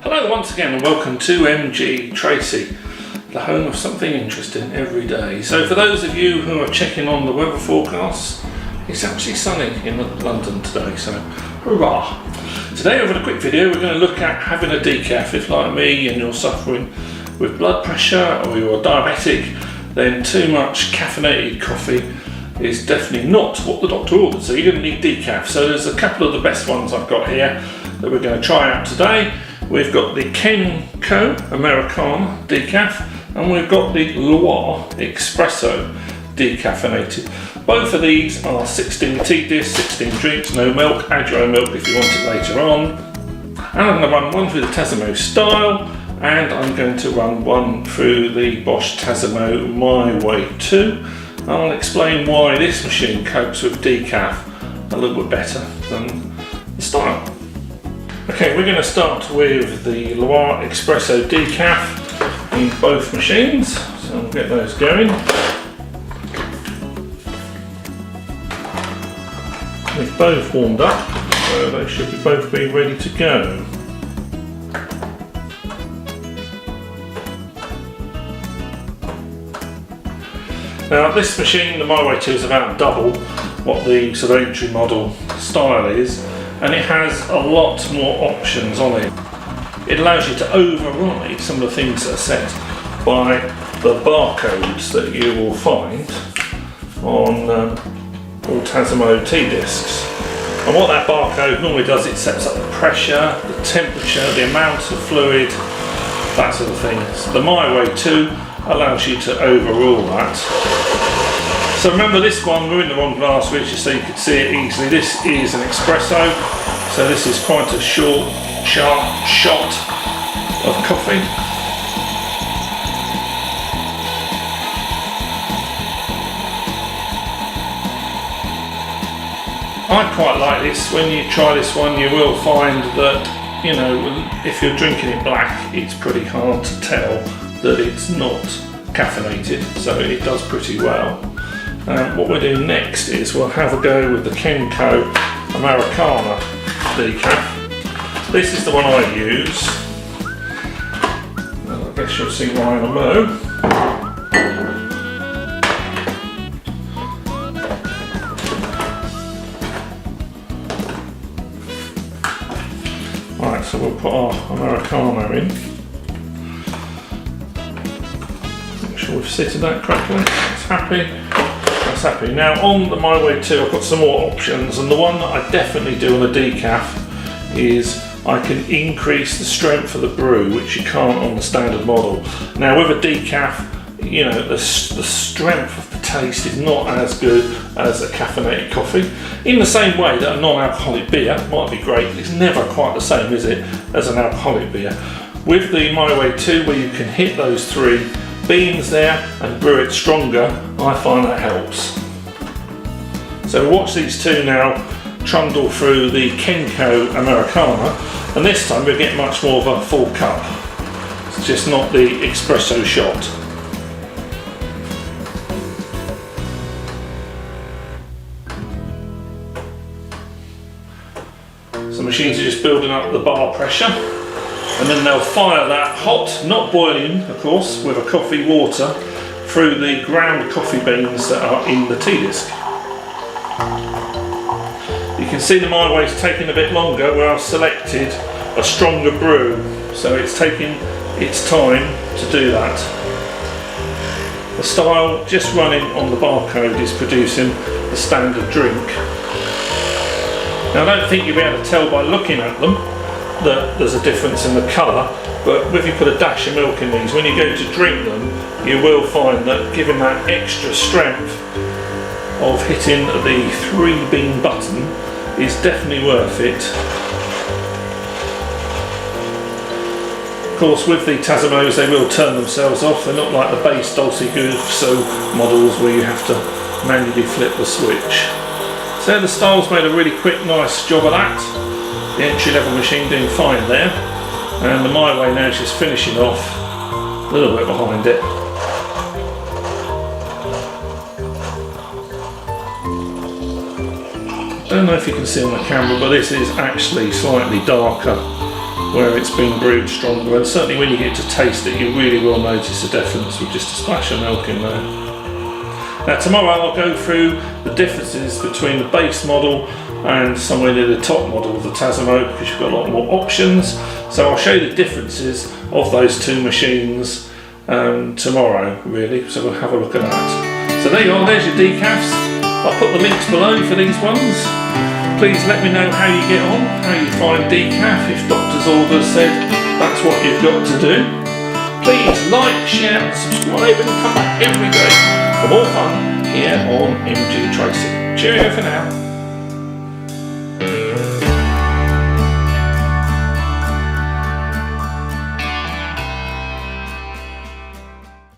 Hello once again and welcome to MG Tracy, the home of something interesting every day. So for those of you who are checking on the weather forecasts, it's actually sunny in London today, so hurrah! Today over a quick video we're going to look at having a decaf. If like me and you're suffering with blood pressure or you're diabetic, then too much caffeinated coffee is definitely not what the doctor ordered, so you're going to need decaf. So there's a couple of the best ones I've got here that we're going to try out today. We've got the Kenco Americano decaf and we've got the Loire Espresso decaffeinated. Both of these are 16 tea discs, 16 drinks, no milk, add your own milk if you want it later on. And I'm going to run one through the Tassimo style, and I'm going to run one through the Bosch Tassimo My Way 2. I'll explain why this machine copes with decaf a little bit better than the style. Okay, we're going to start with the Loire Espresso decaf in both machines, so we'll get those going. They've both warmed up, so they should both be ready to go. Now this machine, the My Way 2, is about double what the sort of entry model style is, and it has a lot more options on it. It allows you to override some of the things that are set by the barcodes that you will find on all Tassimo tea discs. And what that barcode normally does, it sets up the pressure, the temperature, the amount of fluid, that sort of thing. So the My Way 2 allows you to overrule that. So remember this one, we're in the wrong glass which so you can see it easily. This is an espresso, so this is quite a short, sharp shot of coffee. I quite like this. When you try this one you will find that, you know, if you're drinking it black, it's pretty hard to tell that it's not caffeinated, so it does pretty well. What we're doing next is we'll have a go with the Kenco Americano decaf. This is the one I use. I guess you'll see why in a mo. Right, so we'll put our Americano in. Make sure we've sitted that correctly. That's happy. That's happy. Now on the My Way 2 I've got some more options, and the one that I definitely do on a decaf is I can increase the strength of the brew, which you can't on the standard model. Now with a decaf, you know, the strength of the taste is not as good as a caffeinated coffee. In the same way that a non-alcoholic beer might be great, it's never quite the same, is it, as an alcoholic beer. With the My Way 2, where you can hit those three beans there and brew it stronger, I find that helps. So watch these two now trundle through the Kenco Americano, and this time we'll get much more of a full cup. It's just not the espresso shot. So the machines are just building up the bar pressure, and then they'll fire that hot, not boiling of course, with a coffee water through the ground coffee beans that are in the tea disc. You can see the My Way's taking a bit longer where I've selected a stronger brew, so it's taking its time to do that. The style just running on the barcode is producing the standard drink. Now I don't think you'll be able to tell by looking at them that there's a difference in the colour, but if you put a dash of milk in these, when you go to drink them, you will find that given that extra strength of hitting the 3-bean button is definitely worth it. Of course with the Tassimos they will turn themselves off, they're not like the base Dolce Gusto models where you have to manually flip the switch. So the style's made a really quick, nice job of that. The entry-level machine doing fine there, and the My Way now is just finishing off a little bit behind it. I don't know if you can see on the camera, but this is actually slightly darker where it's been brewed stronger, and certainly when you get to taste it, you really will notice a difference with just a splash of milk in there. Now tomorrow I'll go through the differences between the base model and somewhere near the top model of the Tassimo, because you've got a lot more options. So I'll show you the differences of those two machines tomorrow, really, so we'll have a look at that. So there you are, there's your decafs. I'll put the links below for these ones. Please let me know how you get on, how you find decaf, if doctor's orders said that's what you've got to do. Please like, share and subscribe, and come back every day for more fun here on MG Tracy. Cheerio for now.